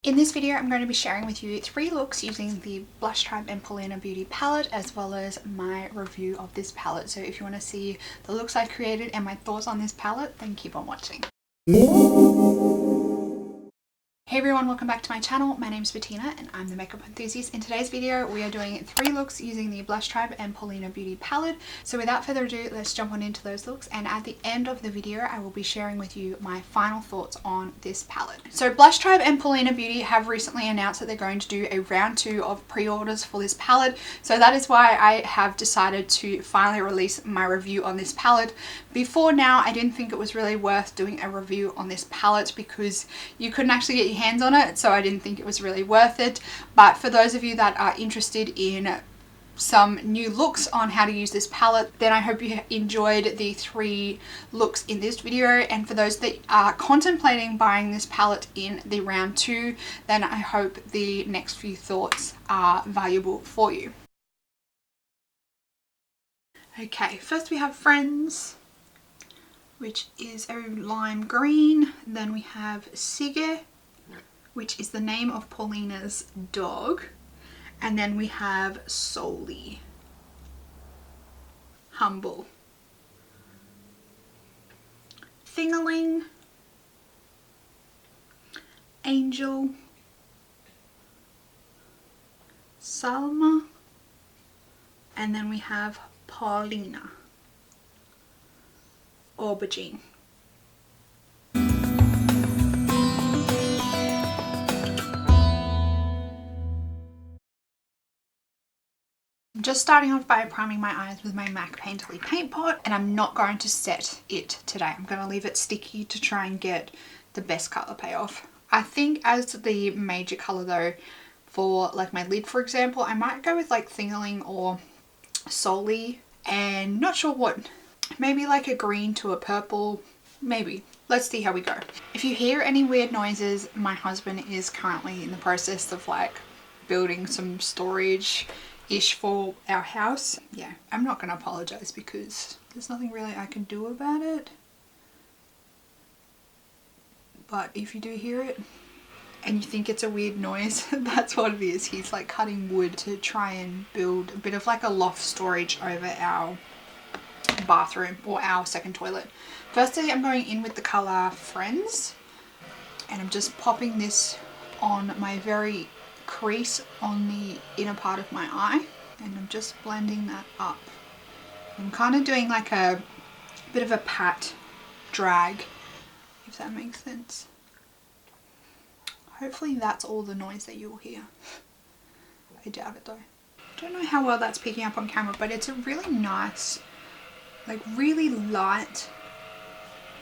In this video, I'm going to be sharing with you 3 looks using the Blush Tribe and Paulina Beauty palette, as well as my review of this palette. So if you want to see the looks I created and my thoughts on this palette, then keep on watching. Hey everyone, welcome back to my channel. My name's Bettina and I'm the makeup enthusiast. In today's video, we are doing 3 looks using the Blush Tribe and Paulina Beauty palette. So without further ado, let's jump on into those looks. And at the end of the video, I will be sharing with you my final thoughts on this palette. So Blush Tribe and Paulina Beauty have recently announced that they're going to do a round 2 of pre-orders for this palette. So that is why I have decided to finally release my review on this palette. Before now, I didn't think it was really worth doing a review on this palette because you couldn't actually get your hands on it, so I didn't think it was really worth it. But for those of you that are interested in some new looks on how to use this palette, then I hope you enjoyed the 3 looks in this video. And for those that are contemplating buying this palette in the round 2, then I hope the next few thoughts are valuable for you. Okay, first we have Friends, which is a lime green. Then we have Sige, which is the name of Paulina's dog. And then we have Solely, Humble, Thingaling, Angel, Salma, and then we have Paulina, Aubergine. I'm just starting off by priming my eyes with my MAC Painterly paint pot, and I'm not going to set it today. I'm going to leave it sticky to try and get the best colour payoff. I think as the major colour though, for like my lid for example, I might go with like Thingaling or Solely, and not sure what, maybe like a green to a purple, maybe. Let's see how we go. If you hear any weird noises, my husband is currently in the process of like building some storage-ish for our house. Yeah, I'm not going to apologize because there's nothing really I can do about it. But if you do hear it and you think it's a weird noise, that's what it is. He's like cutting wood to try and build a bit of like a loft storage over our bathroom or our second toilet. Firstly, I'm going in with the colour Friends, and I'm just popping this on my very crease on the inner part of my eye, and I'm just blending that up. I'm kind of doing like a bit of a pat drag, if that makes sense. Hopefully that's all the noise that you'll hear. I doubt it though. Don't know how well that's picking up on camera, but it's a really nice, like really light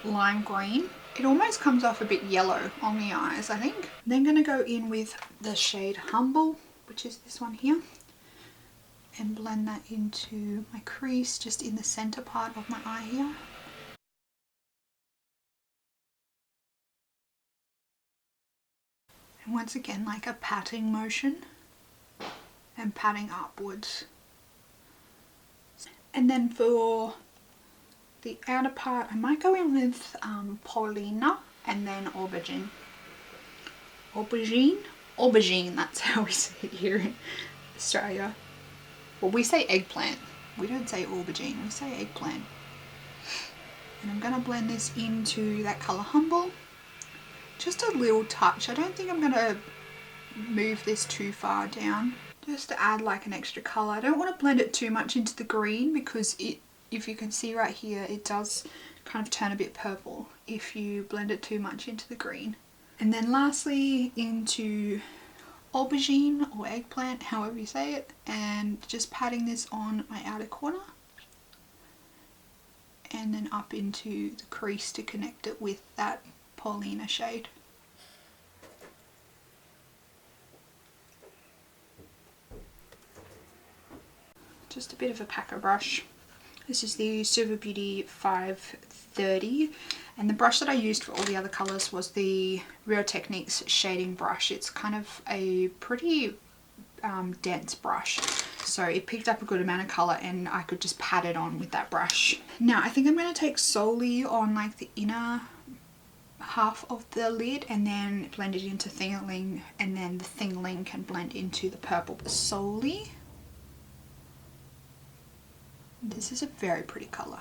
lime green. It almost comes off a bit yellow on the eyes, I think. Then going to go in with the shade Humble, which is this one here, and blend that into my crease just in the center part of my eye here. And once again, like a patting motion and patting upwards. And then for the outer part, I might go in with Paulina and then Aubergine. Aubergine, that's how we say it here in Australia. Well, we say eggplant. We don't say aubergine, we say eggplant. And I'm going to blend this into that colour Humble. Just a little touch. I don't think I'm going to move this too far down. Just to add like an extra colour. I don't want to blend it too much into the green because it, if you can see right here, it does kind of turn a bit purple if you blend it too much into the green. And then lastly into Aubergine or eggplant, however you say it, and just patting this on my outer corner and then up into the crease to connect it with that Paulina shade. Just a bit of a packer brush. This is the Silver Beauty 530, and the brush that I used for all the other colours was the Real Techniques shading brush. It's kind of a pretty dense brush, so it picked up a good amount of colour and I could just pat it on with that brush. Now I think I'm going to take solely on like the inner half of the lid and then blend it into Thingling, and then the Thingling can blend into the purple solely. This is a very pretty colour.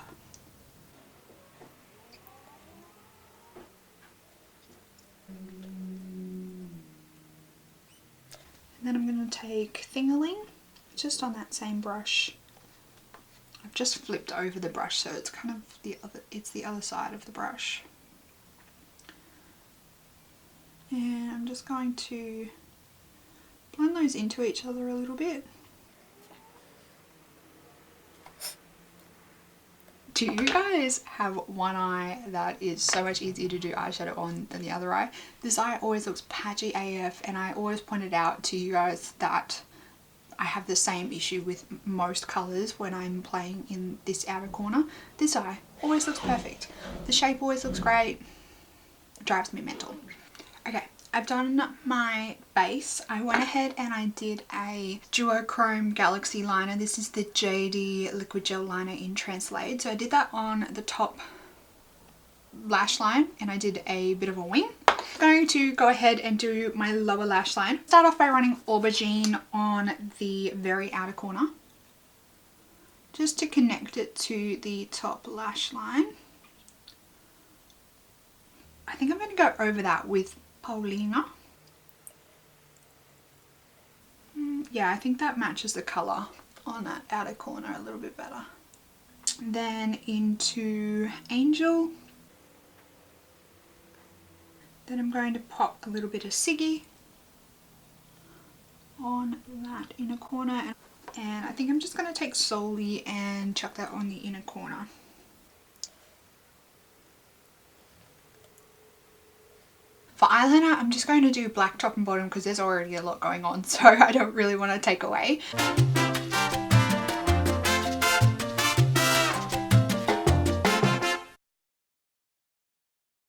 And then I'm going to take Thingling just on that same brush. I've just flipped over the brush so it's kind of the other side of the brush. And I'm just going to blend those into each other a little bit. Do you guys have one eye that is so much easier to do eyeshadow on than the other eye? This eye always looks patchy AF, and I always pointed out to you guys that I have the same issue with most colours when I'm playing in this outer corner. This eye always looks perfect. The shape always looks great. It drives me mental. Okay, I've done my base. I went ahead and I did a duochrome galaxy liner. This is the JD liquid gel liner in Translate. So I did that on the top lash line and I did a bit of a wing. I'm going to go ahead and do my lower lash line. Start off by running Aubergine on the very outer corner, just to connect it to the top lash line. I think I'm going to go over that with Paulina. Yeah, I think that matches the colour on that outer corner a little bit better. Then into Angel. Then I'm going to pop a little bit of Siggy on that inner corner. And I think I'm just going to take Solely and chuck that on the inner corner. For eyeliner, I'm just going to do black top and bottom because there's already a lot going on, so I don't really want to take away.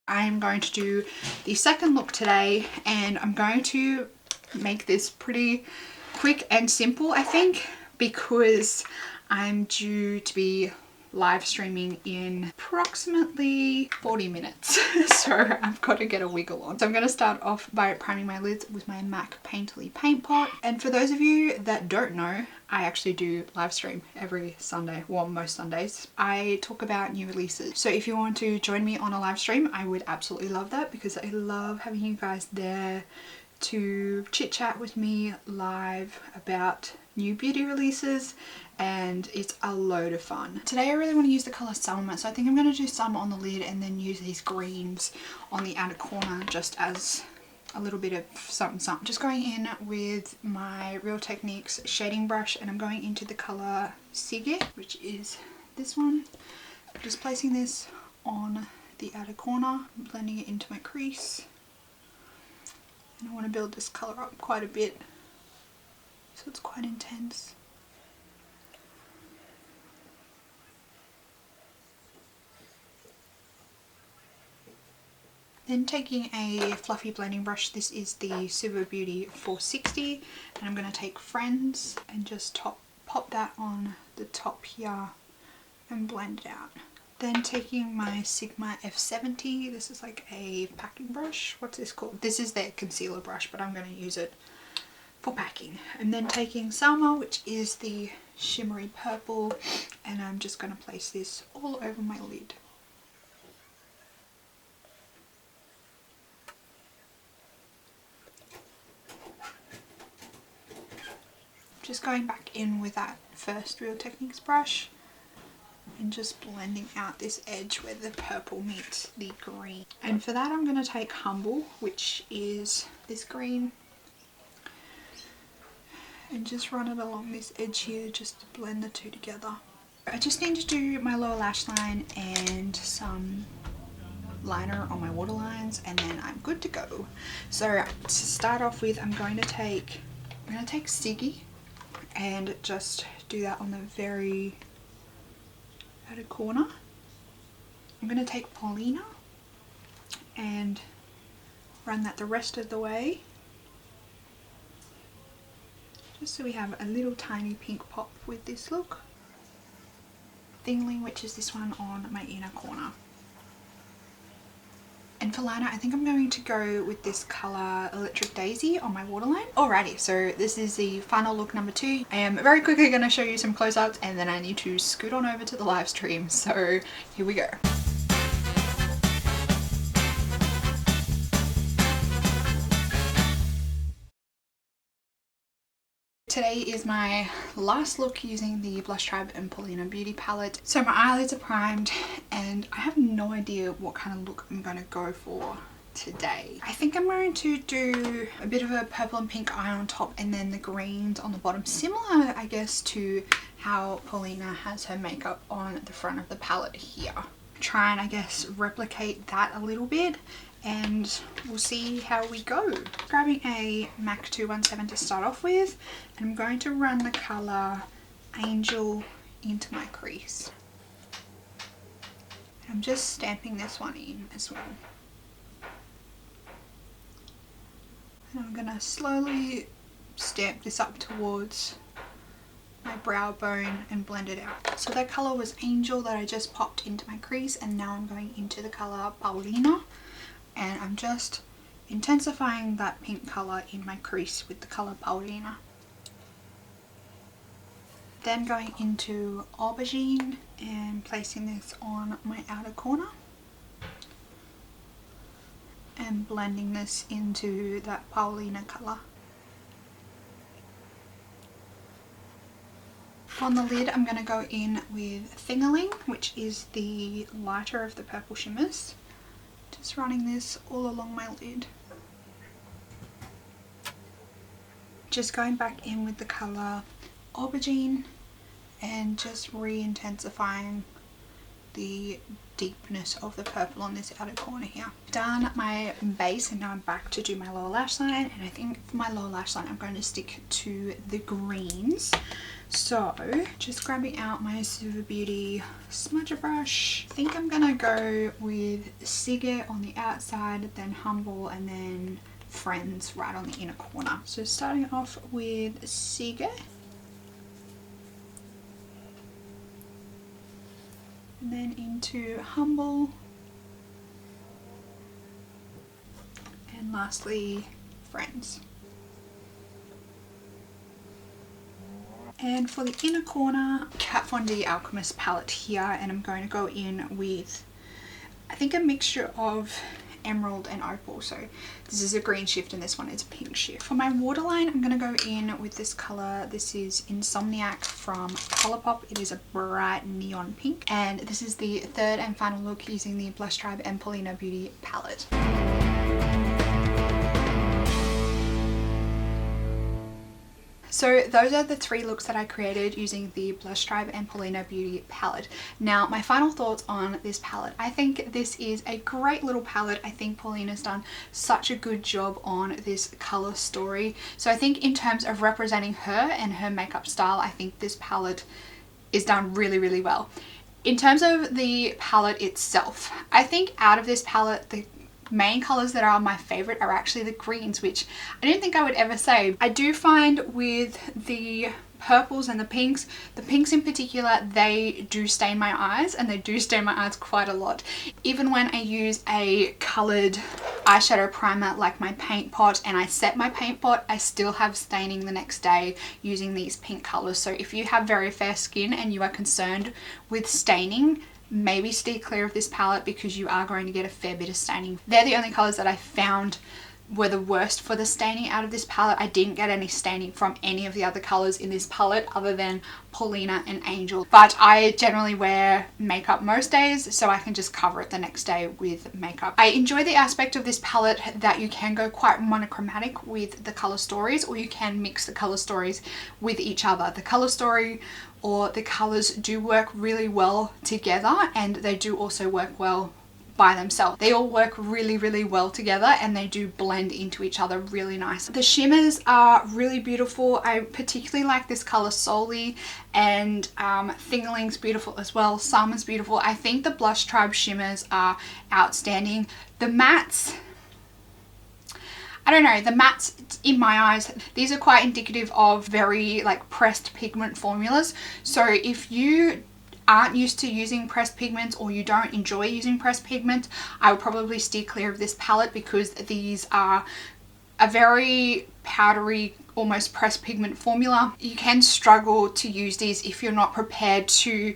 I'm going to do the second look today, and I'm going to make this pretty quick and simple, I think, because I'm due to be live streaming in approximately 40 minutes. So I've got to get a wiggle on. So I'm going to start off by priming my lids with my MAC Painterly paint pot. And for those of you that don't know, I actually do live stream every Sunday, well, most Sundays. I talk about new releases. So if you want to join me on a live stream, I would absolutely love that, because I love having you guys there to chit chat with me live about new beauty releases, and it's a load of fun. Today I really want to use the colour Summer, so I think I'm going to do some on the lid and then use these greens on the outer corner just as a little bit of something something. Just going in with my Real Techniques shading brush, and I'm going into the colour Siggy, which is this one. Just placing this on the outer corner, blending it into my crease. And I want to build this colour up quite a bit, so it's quite intense. Then taking a fluffy blending brush, this is the Super Beauty 460, and I'm going to take Friends and just pop that on the top here and blend it out. Then taking my Sigma F70, this is like a packing brush. What's this called? This is their concealer brush, but I'm going to use it for packing. And then taking Selma, which is the shimmery purple, and I'm just going to place this all over my lid. Just going back in with that first Real Techniques brush and just blending out this edge where the purple meets the green. And for that I'm going to take Humble, which is this green, and just run it along this edge here just to blend the two together. I just need to do my lower lash line and some liner on my waterlines, and then I'm good to go. So to start off with, I'm going to take Siggy and just do that on the very outer corner. I'm going to take Paulina and run that the rest of the way, just so we have a little tiny pink pop with this look. Thingling, which is this one on my inner corner. And for liner, I think I'm going to go with this colour Electric Daisy on my waterline. Alrighty, so this is the final look number 2. I am very quickly going to show you some close-ups and then I need to scoot on over to the live stream. So here we go. Today is my last look using the Blush Tribe and Paulina Beauty Palette. So my eyelids are primed and I have no idea what kind of look I'm going to go for today. I think I'm going to do a bit of a purple and pink eye on top and then the greens on the bottom, similar I guess to how Paulina has her makeup on the front of the palette here. Try and I guess replicate that a little bit and we'll see how we go. Grabbing a MAC 217 to start off with, and I'm going to run the colour Angel into my crease. I'm just stamping this one in as well. And I'm going to slowly stamp this up towards my brow bone and blend it out. So that colour was Angel that I just popped into my crease, and now I'm going into the colour Paulina. And I'm just intensifying that pink colour in my crease with the colour Paulina. Then going into Aubergine and placing this on my outer corner. And blending this into that Paulina colour. On the lid I'm going to go in with Fingerling, which is the lighter of the purple shimmers. Just running this all along my lid. Just going back in with the colour Aubergine and just re-intensifying the deepness of the purple on this outer corner here. Done my base and now I'm back to do my lower lash line, and I think for my lower lash line I'm going to stick to the greens. So just grabbing out my Super Beauty smudger brush. I think I'm gonna go with Sige on the outside, then Humble, and then Friends right on the inner corner. So starting off with Sige. And then into Humble. And lastly, Friends. And for the inner corner, Kat Von D Alchemist palette here, and I'm going to go in with, I think, a mixture of emerald and opal. So this is a green shift and this one is a pink shift. For my waterline, I'm going to go in with this colour. This is Insomniac from Colourpop. It is a bright neon pink, and this is the third and final look using the Blush Tribe and Paulina Beauty palette. So those are the 3 looks that I created using the Blush Tribe and Paulina Beauty palette. Now my final thoughts on this palette. I think this is a great little palette. I think Paulina's done such a good job on this colour story. So I think in terms of representing her and her makeup style, I think this palette is done really, really well. In terms of the palette itself, I think out of this palette, the main colors that are my favorite are actually the greens, which I didn't think I would ever say. I do find with the purples and the pinks in particular, they do stain my eyes, and they do stain my eyes quite a lot. Even when I use a colored eyeshadow primer like my paint pot and I set my paint pot, I still have staining the next day using these pink colors. So if you have very fair skin and you are concerned with staining, maybe steer clear of this palette because you are going to get a fair bit of staining. They're the only colors that I found were the worst for the staining out of this palette. I didn't get any staining from any of the other colors in this palette other than Paulina and Angel. But I generally wear makeup most days, so I can just cover it the next day with makeup. I enjoy the aspect of this palette that you can go quite monochromatic with the color stories, or you can mix the color stories with each other. The color story or the colors do work really well together, and they do also work well by themselves. They all work really, really well together, and they do blend into each other really nice. The shimmers are really beautiful. I particularly like this color Solely, and Fingerling's beautiful as well. Summer's beautiful. I think the Blush Tribe shimmers are outstanding. The mattes, I don't know, the mattes in my eyes, these are quite indicative of very like pressed pigment formulas. So if you aren't used to using pressed pigments or you don't enjoy using pressed pigment, I would probably steer clear of this palette because these are a very powdery, almost pressed pigment formula. You can struggle to use these if you're not prepared to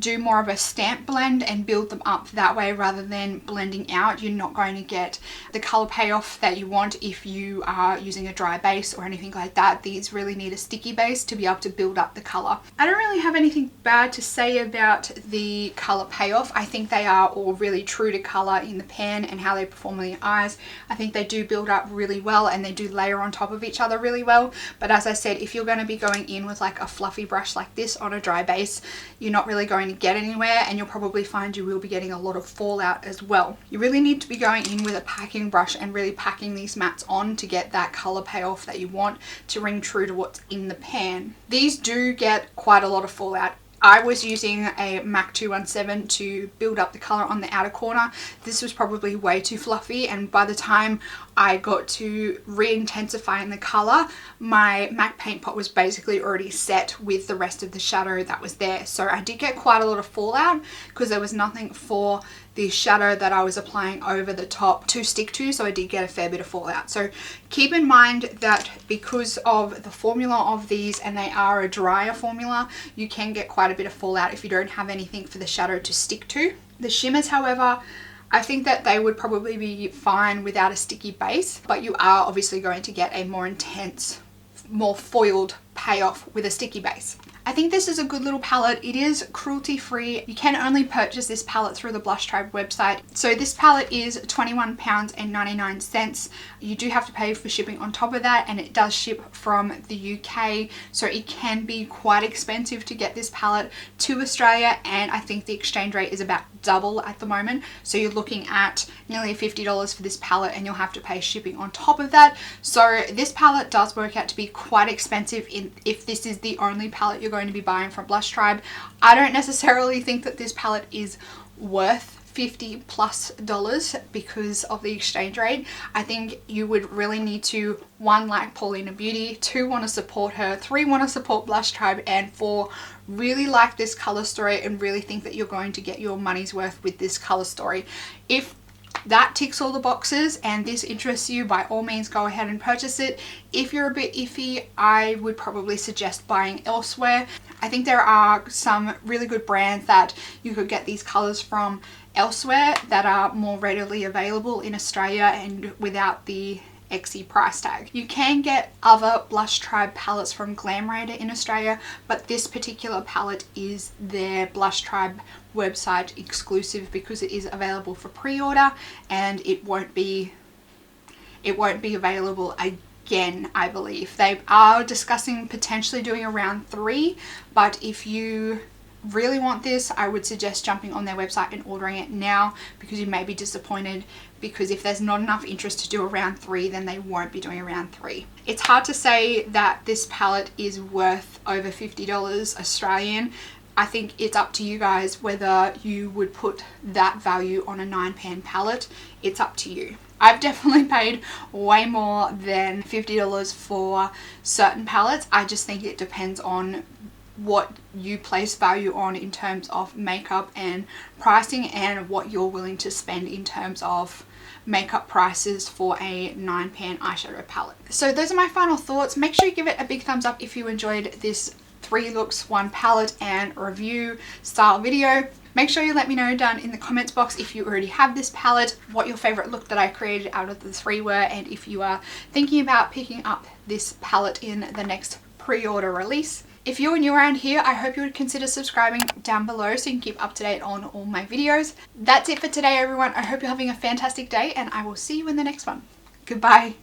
do more of a stamp blend and build them up that way rather than blending out. You're not going to get the color payoff that you want if you are using a dry base or anything like that. These really need a sticky base to be able to build up the color. I don't really have anything bad to say about the color payoff. I think they are all really true to color in the pan and how they perform on your eyes. I think they do build up really well and they do layer on top of each other really well. But as I said, if you're going to be going in with like a fluffy brush like this on a dry base, you're not really going to get anywhere, and you'll probably find you will be getting a lot of fallout as well. You really need to be going in with a packing brush and really packing these mattes on to get that color payoff that you want to ring true to what's in the pan. These do get quite a lot of fallout. I was using a MAC 217 to build up the color on the outer corner. This was probably way too fluffy, and by the time I got to re-intensifying the color, my MAC paint pot was basically already set with the rest of the shadow that was there. So I did get quite a lot of fallout because there was nothing for the shadow that I was applying over the top to stick to, so I did get a fair bit of fallout. So keep in mind that because of the formula of these, and they are a drier formula, you can get quite a bit of fallout if you don't have anything for the shadow to stick to. The shimmers, however, I think that they would probably be fine without a sticky base, but you are obviously going to get a more intense, more foiled payoff with a sticky base. I think this is a good little palette. It is cruelty free. You can only purchase this palette through the Blush Tribe website. So this palette is £21.99. You do have to pay for shipping on top of that, and it does ship from the UK. So it can be quite expensive to get this palette to Australia, and I think the exchange rate is about double at the moment. So you're looking at nearly $50 for this palette, and you'll have to pay shipping on top of that. So this palette does work out to be quite expensive if this is the only palette you're going to be buying from Blush Tribe. I don't necessarily think that this palette is worth $50+ because of the exchange rate. I think you would really need to, 1, like Paulina Beauty, 2, want to support her, 3, want to support Blush Tribe, and 4, really like this color story and really think that you're going to get your money's worth with this color story. If that ticks all the boxes and this interests you, by all means go ahead and purchase it. If you're a bit iffy, I would probably suggest buying elsewhere. I think there are some really good brands that you could get these colors from elsewhere that are more readily available in Australia and without the XE price tag. You can get other Blush Tribe palettes from Glam Raider in Australia, but this particular palette is their Blush Tribe website exclusive because it is available for pre-order, and it won't be available again, I believe. They are discussing potentially doing a round 3, but if you really want this, I would suggest jumping on their website and ordering it now, because you may be disappointed, because if there's not enough interest to do a round 3, then they won't be doing a round 3. It's hard to say that this palette is worth over $50 Australian. I think it's up to you guys whether you would put that value on a 9-pan palette. It's up to you. I've definitely paid way more than $50 for certain palettes. I just think it depends on what you place value on in terms of makeup and pricing, and what you're willing to spend in terms of makeup prices for a 9-pan eyeshadow palette. So those are my final thoughts. Make sure you give it a big thumbs up if you enjoyed this 3 looks, 1 palette and review style video. Make sure you let me know down in the comments box if you already have this palette, what your favorite look that I created out of the 3 were, and if you are thinking about picking up this palette in the next pre-order release. If you're new around here, I hope you would consider subscribing down below so you can keep up to date on all my videos. That's it for today, everyone. I hope you're having a fantastic day, and I will see you in the next one. Goodbye.